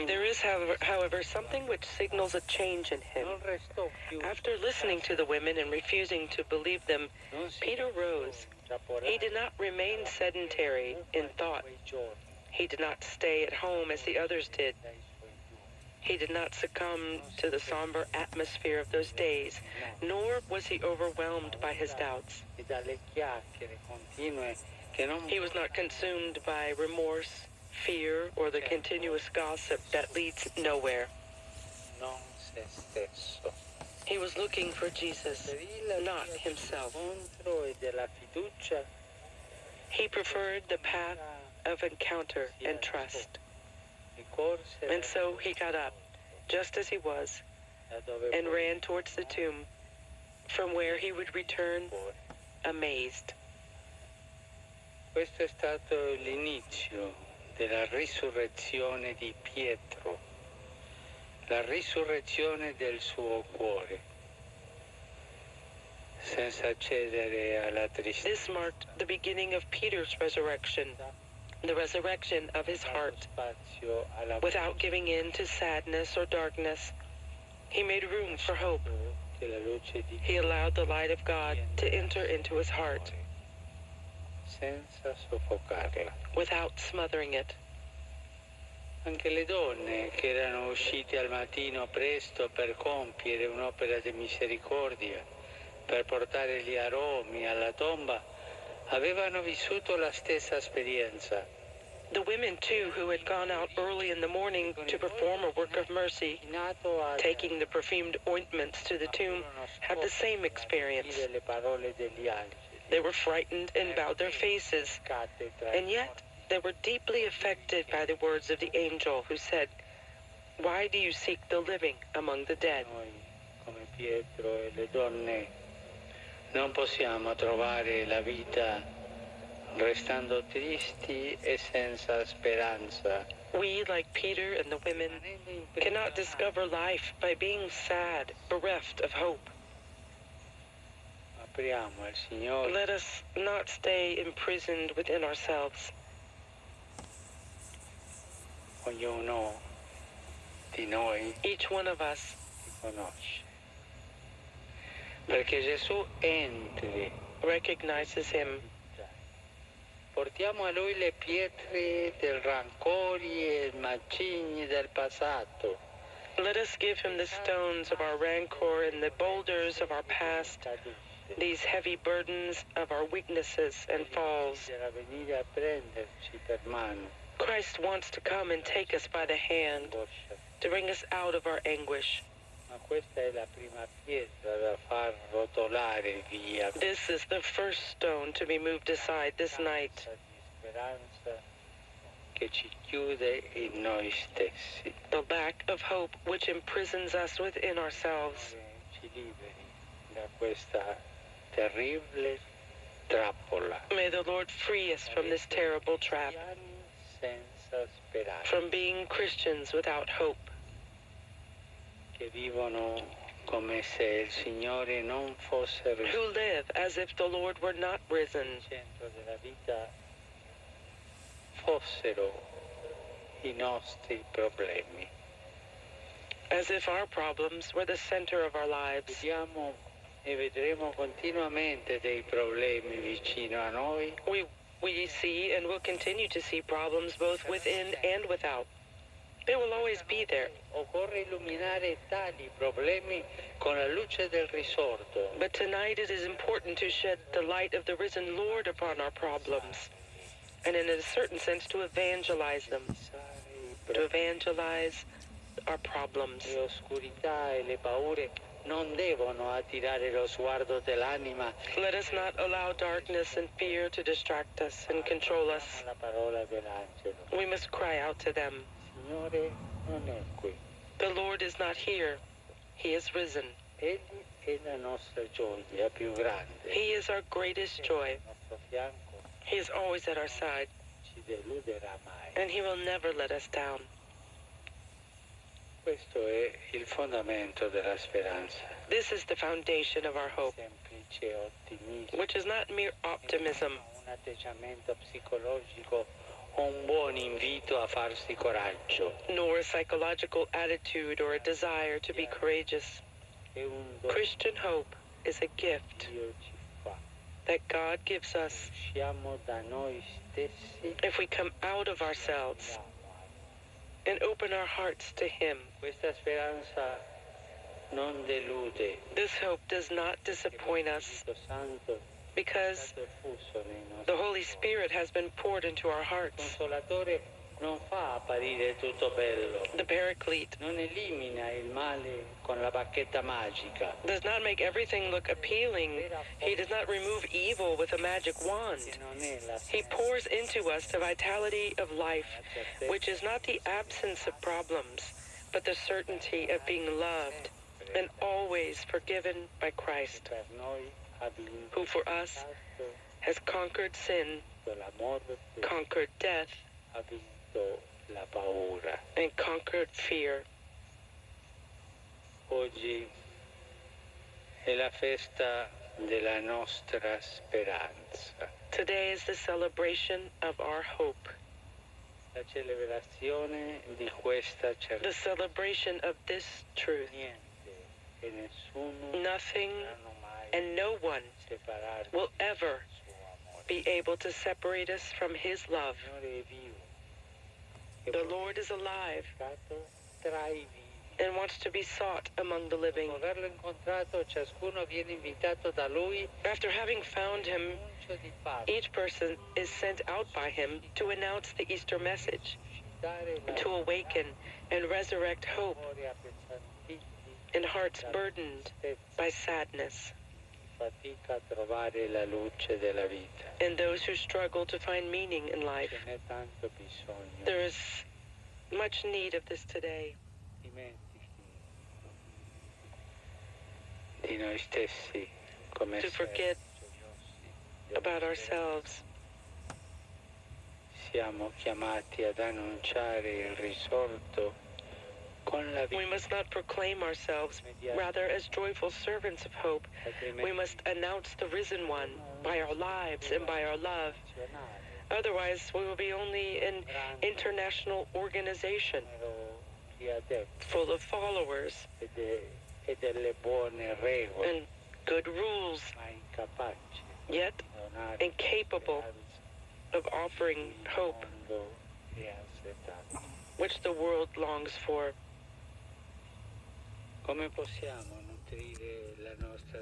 There is, however, something which signals a change in him. After listening to the women and refusing to believe them, Peter rose. He did not remain sedentary in thought. He did not stay at home as the others did. He did not succumb to the somber atmosphere of those days, nor was he overwhelmed by his doubts. He was not consumed by remorse, fear, or the continuous gossip that leads nowhere. He was looking for Jesus, not himself. He preferred the path of encounter and trust. And so he got up, just as he was, and ran towards the tomb, from where he would return amazed. Questo è stato l'inizio della risurrezione di Pietro, la risurrezione del suo cuore, senza cedere alla tristezza. This marked the beginning of Peter's resurrection, the resurrection of his heart. Without giving in to sadness or darkness, he made room for hope. He allowed the light of God to enter into his heart, senza soffocarla. Without smothering it. Anche le donne che erano uscite al mattino presto per compiere un'opera di misericordia, per portare gli aromi alla tomba, avevano vissuto la stessa esperienza. The women, too, who had gone out early in the morning to perform a work of mercy, taking the perfumed ointments to the tomb, had the same experience. They were frightened and bowed their faces, and yet they were deeply affected by the words of the angel who said, "Why do you seek the living among the dead?" Noi, come Pietro e le donne, non possiamo trovare la vita restando tristi e senza speranza. We, like Peter and the women, cannot discover life by being sad, bereft of hope. Apriamo al Signore. Let us not stay imprisoned within ourselves. Ognuno di noi Each one of us si conosce. Perché Gesù entri, recognizes him. Portiamo a Lui le pietre del rancori e i macigni del passato. Let us give him the stones of our rancor and the boulders of our past, these heavy burdens of our weaknesses and falls. Venire a prenderci per mano. Christ wants to come and take us by the hand, to bring us out of our anguish. Ma questa è la prima pietra da far rotolare via. This is the first stone to be moved aside this night. Di speranza che ci chiude in noi stessi. The lack of hope which imprisons us within ourselves. Ci liberi da questa terribile trappola. May the Lord free us from this terrible trap, Senza speranza. from being Christians without hope, Che vivono come se il Signore non fosse who live as if the Lord were not risen, il centro della vita, fossero i nostri problemi. as if our problems were the center of our lives. Vediamo e vedremo continuamente dei problemi vicino a noi. We see and will continue to see problems both within and without. They will always be there. Occorre illuminare tali problemi con la luce del risorto. But tonight it is important to shed the light of the risen Lord upon our problems, and in a certain sense to evangelize them, to evangelize our problems. Le oscurità e le paure non devono attirare lo sguardo dell'anima. Let us not allow darkness and fear to distract us and control us. La parola dell'angelo. We must cry out to them. Signore non è qui. The Lord is not here. He is risen. Egli è la nostra gioia più grande. He is our greatest joy. Al nostro fianco He is always at our side, ci deluderà mai. and he will never let us down. Questo è il fondamento della speranza. This is the foundation of our hope, Semplice ottimismo. which is not mere optimism, Un atteggiamento psicologico un buon invito a farsi coraggio. nor a psychological attitude or a desire to be courageous. È un dono Christian hope is a gift che Dio ci fa. that God gives us Usciamo da noi stessi if we come out of ourselves and open our hearts to Him. Questa speranza non delude. This hope does not disappoint us Spirito Santo è because stato effuso nei nostri the Holy cuori. Spirit has been poured into our Il hearts. Consolatore non fa apparire tutto bello, The Paraclete non elimina il male con la bacchetta magica. does not make everything look appealing. He does not remove evil with a magic wand. Che non è la He pours into us the vitality of life, which is not the absence of problems, but the certainty of being loved and always forgiven by Christ, per noi ha vinto who for us has conquered sin, la morte, conquered death, ha vinto la paura. and conquered fear. Oggi è la festa della nostra speranza, Today is the celebration of our hope, la celebrazione di questa the certezza. celebration of this truth. Niente e nessuno Nothing potranno mai and no one separarci will ever dal suo amore. be able to separate us from His love. Il Signore è vivo e The Lord is alive portato tra i vivi. and wants to be sought among the living. Dopo averlo incontrato, ciascuno viene invitato da Lui After having found Him, all'annuncio di Pasqua. each person is sent out by Him to announce the Easter message, Dare la to awaken and resurrect hope memoria appesantiti in hearts burdened by sadness, fatica a trovare la luce della vita. and those who struggle to find meaning in life. Ce n'è tanto bisogno. There is much need of this today. Dimentichi di noi stessi come To forget gioiosi. about ourselves. Siamo chiamati ad annunciare il risorto con la We vita. must not proclaim ourselves, rather as joyful servants of hope. We must announce the risen one by our lives and by our love. Otherwise, we will be only an international organization Di adepti full of followers e delle buone regole, and good rules, ma incapaci yet di donare incapable of offering hope, mondo è assetato. which the world longs for. Come possiamo nutrire la nostra